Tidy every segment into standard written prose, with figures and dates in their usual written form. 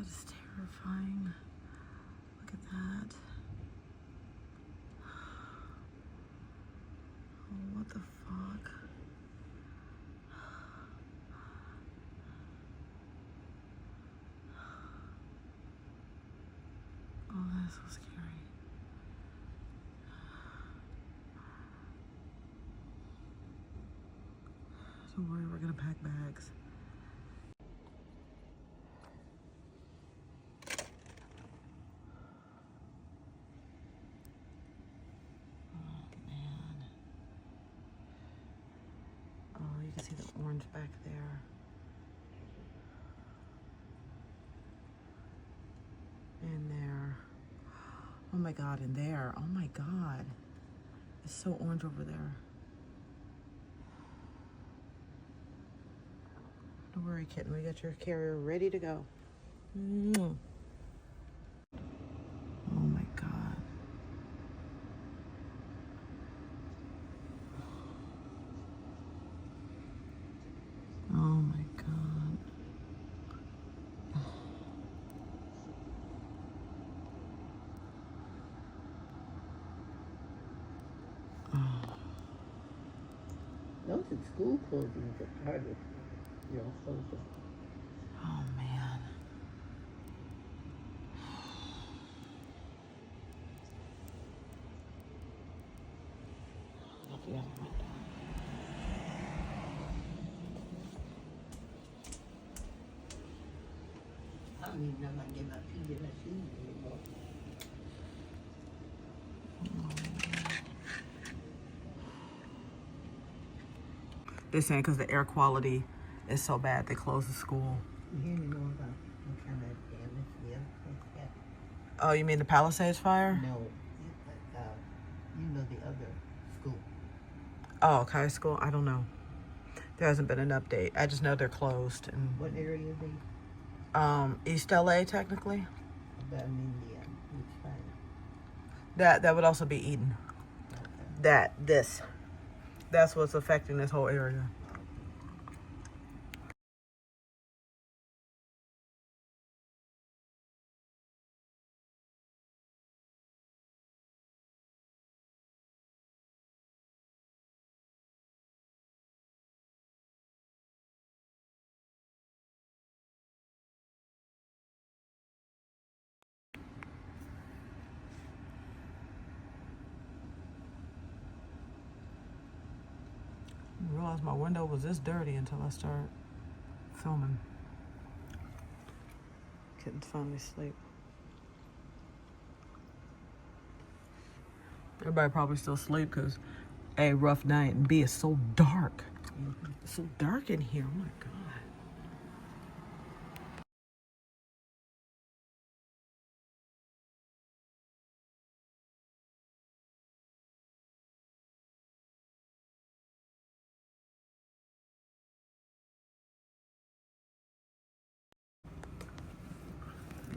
it's terrifying. Look at that. Oh, what the fuck? Oh, that's so scary. Don't worry, we're gonna pack bags. Oh, you can see the orange back there. And there. Oh my God, and there. Oh my God. It's so orange over there. Don't worry, kitten. We got your carrier ready to go. Oh my God. Oh my God. Those are school closings are part of your social. Oh man. Look the other window. I don't even know if I get my feet in my shoes anymore. They're saying because the air quality is so bad, they closed the school. You hear any more about what kind of damage the other place got? Oh, you mean the Palisades fire? No, you know the other school. Oh, Kai School? I don't know. There hasn't been an update. I just know they're closed. And What area are they? East LA, technically. But I mean which fire? That would also be Eden. Okay. That's what's affecting this whole area. I didn't realize my window was this dirty until I started filming. Couldn't finally sleep. Everybody probably still asleep because A, rough night, and B, it's so dark. It's so dark in here. Oh my God.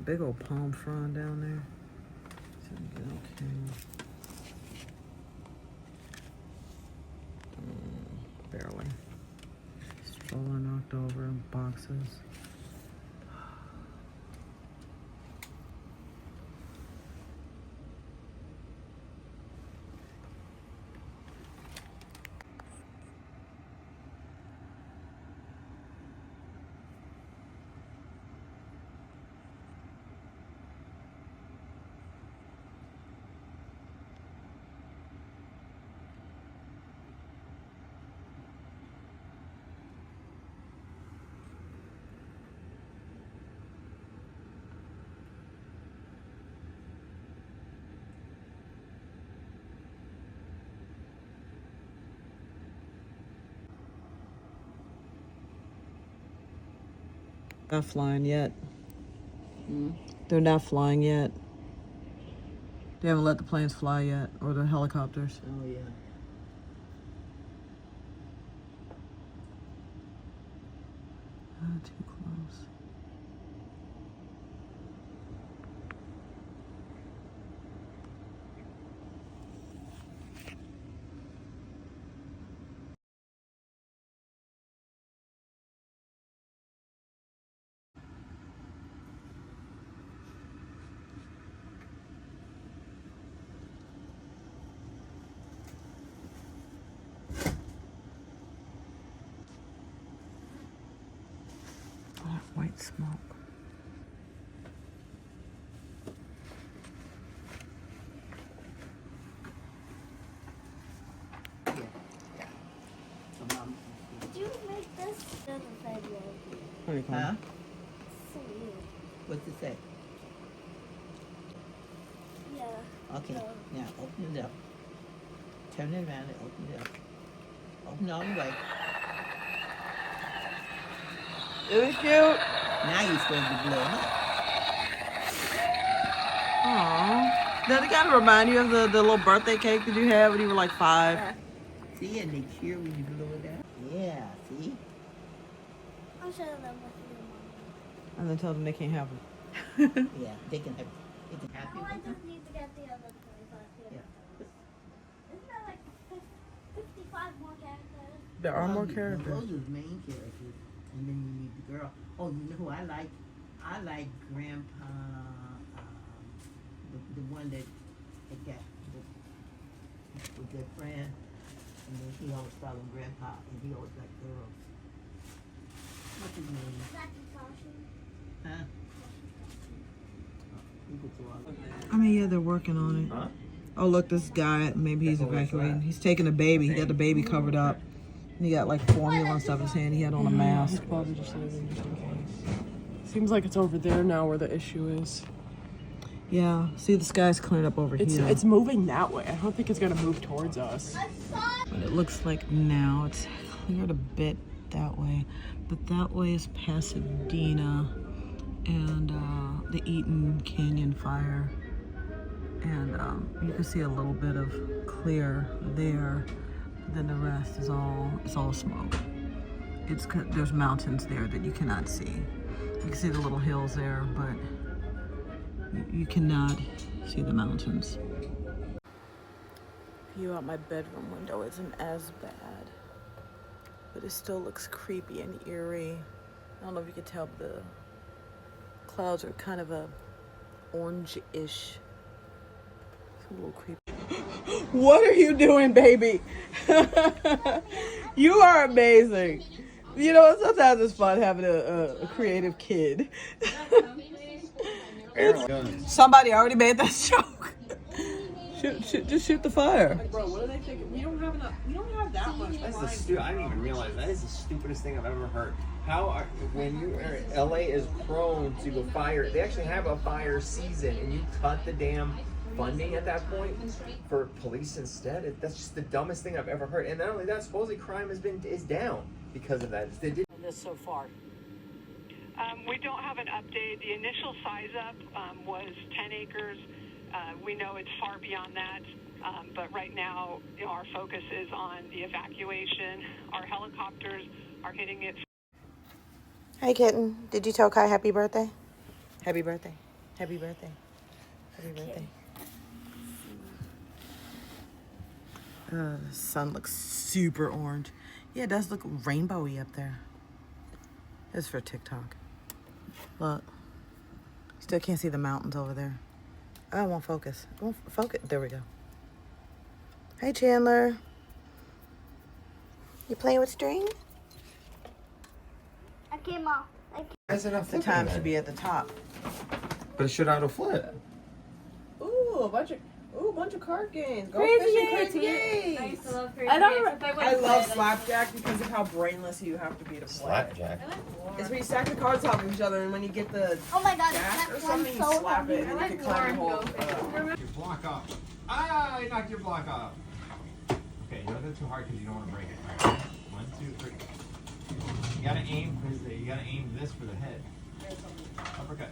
Big old palm frond down there. Okay. Barely. Stroller knocked over, boxes. Not flying yet. They're not flying yet. They haven't let the planes fly yet, or the helicopters. Oh yeah. Too close. smoke. Yeah. Yeah. So Mom. Did you make this? Doesn't say well. Honeycomb. Huh? So weird. What's it say? Yeah. Okay. No. Now open it up. Turn it around and open it up. Open it all the way. Really cute. Now you're supposed to blow it up. Aww. Does it kind of remind you of the little birthday cake that you had when you were like 5? Yeah. See, and they cheer when you blow it out. Yeah, see? I'll show them with you, Mom. And then tell them they can't have it. Yeah, they can have Oh, you I with them. just need to get the other 25 here. Yeah. Isn't there like 55 more characters? There are more Those characters. are the main characters. And then you need the girl. Oh, you know who I like? I like Grandpa, the one that got with their friend. And then he always called him Grandpa, and he always liked girls. What's his name? That's Sashi. Huh? He was all I mean, yeah, they're working on it. Huh? Oh, look, this guy, maybe he's evacuating. He's taking a baby. He got the baby covered up. And he got like formula and stuff in his hand. He had on a mask. Probably just leaving just in case. Seems like it's over there now where the issue is. Yeah, see, the sky's cleared up over here. It's moving that way. I don't think it's gonna move towards us. But it looks like now it's cleared a bit that way. But that way is Pasadena and the Eaton Canyon fire. And you can see a little bit of clear there. Then the rest is all smoke. There's mountains there that you cannot see. You can see the little hills there, but you cannot see the mountains. View out my bedroom window isn't as bad, but it still looks creepy and eerie. I don't know if you can tell, but the clouds are kind of a orange-ish. It's a little creepy. What are you doing, baby? You are amazing. You know, sometimes it's fun having a creative kid. Somebody already made that joke. Just shoot the fire. Bro, what are they thinking? We don't have that much. I didn't even realize that is the stupidest thing I've ever heard. LA is prone to a fire. They actually have a fire season, and you cut the damn funding at that point for police instead. That's just the dumbest thing I've ever heard. And not only that, supposedly crime is down because of that. They did This so far. We don't have an update. The initial size up was 10 acres. We know it's far beyond that, but right now our focus is on the evacuation. Our helicopters are hitting it. Hey, kitten. Did you tell Kai happy birthday? Happy birthday. Happy birthday. Happy birthday. The sun looks super orange. Yeah, it does look rainbowy up there. It's for TikTok. Look. Still can't see the mountains over there. I won't focus. It won't focus. There we go. Hey, Chandler. You playing with string? I came off. That's enough. The time should be at the top. But it should auto flip. Ooh, a bunch of card games. Go Crazy fishing, Eights. crazy Eights. I used to love Crazy I Eights. If I wouldn't love play slapjack because of how brainless you have to be to play. Slapjack. It's when you stack the cards on top of each other, and when you get the Oh my god, jack or that something, one's you so slap it, heavy. and then you can climb your whole. Your block off. Ah, you knocked your block off. Okay, you don't do it too hard because you don't want to break it. All right. 1, 2, 3. You gotta aim this for the head. Uppercut.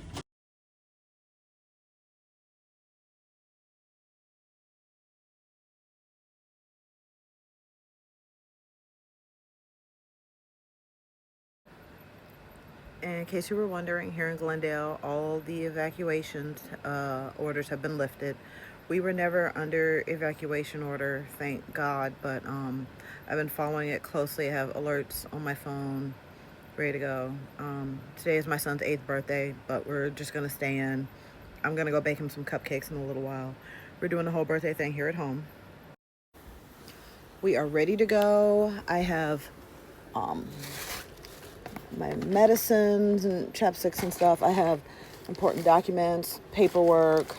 In case you were wondering, here in Glendale, all the evacuations orders have been lifted. We were never under evacuation order, thank God, but I've been following it closely. I have alerts on my phone, ready to go. Today is my son's 8th birthday, but we're just gonna stay in. I'm gonna go bake him some cupcakes in a little while. We're doing the whole birthday thing here at home. We are ready to go. I have my medicines and chapsticks and stuff. I have important documents, paperwork.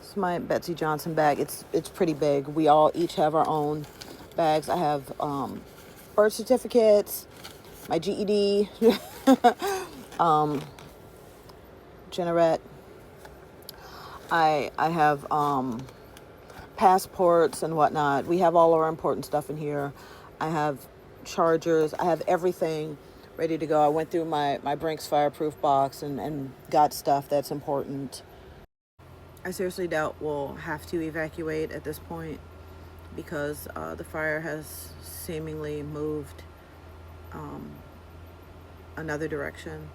It's my Betsy Johnson bag. It's pretty big. We all each have our own bags. I have birth certificates, my GED, Generette. I have passports and whatnot. We have all our important stuff in here. I have chargers. I have everything ready to go. I went through my Brinks fireproof box and got stuff that's important. I seriously doubt we'll have to evacuate at this point because the fire has seemingly moved another direction.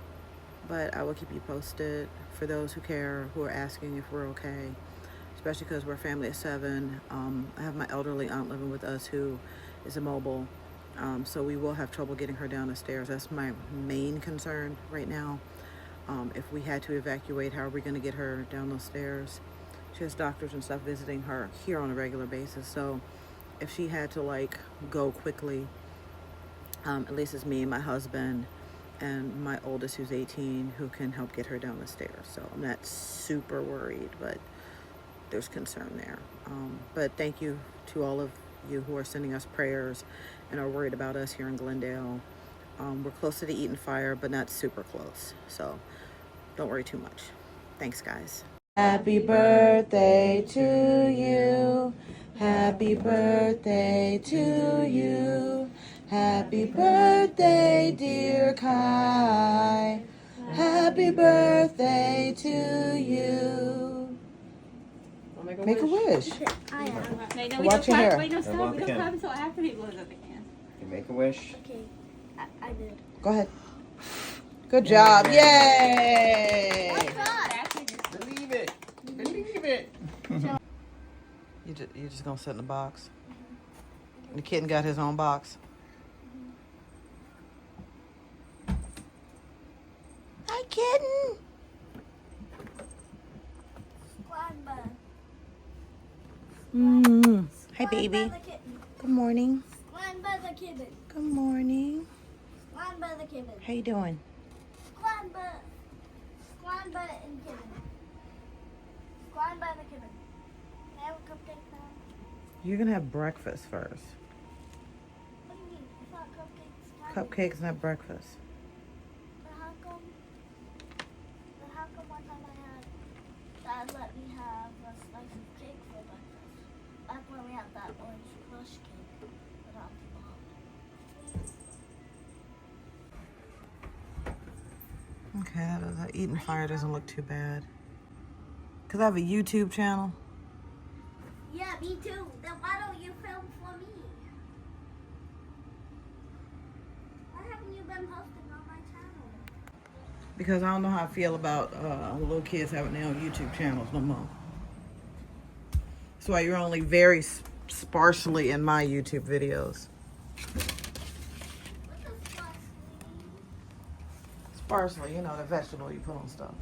But I will keep you posted for those who care, who are asking if we're okay, especially because we're a family of 7. I have my elderly aunt living with us who is immobile, so we will have trouble getting her down the stairs. That's my main concern right now. If we had to evacuate, how are we going to get her down those stairs? She has doctors and stuff visiting her here on a regular basis, so if she had to like go quickly, at least it's me, my husband, and my oldest, who's 18, who can help get her down the stairs. So I'm not super worried, but there's concern there. But thank you to all of you who are sending us prayers and are worried about us here in Glendale. We're close to the Eaton fire, but not super close. So don't worry too much. Thanks, guys. Happy birthday to you. Happy birthday to you. Happy birthday, dear Kai. Happy birthday to you. Make a wish. I am. No, we Watch don't your clap. hair. Wait, no, stop. stop. We We don't don't clap clap until after he blows up again. You make a wish. Okay. I did. Go ahead. Good job. Yay. Believe it. Believe it. You just gonna sit in the box? The kitten got his own box. Hi, kitten. Hi, baby. Good morning. Squan by the kitten. Good morning. Squan by the kitten. How you doing? Squan by and kitten. Squan by the kitten. Can I have a cupcake now? You're gonna have breakfast first. What do you mean? I thought cupcakes. Cupcakes, not breakfast. But how come one time Dad let me have a slice of cake for breakfast? Back when we had that orange crush cake without the mom. Okay, the Eaton fire doesn't look too bad. Cause I have a YouTube channel. Yeah, me too. Then why don't you film for me? Why haven't you been posting on my channel? Because I don't know how I feel about little kids having their own YouTube channels no more. That's why you're only very sparsely in my YouTube videos. Sparsely, you know, the vegetable you put on stuff.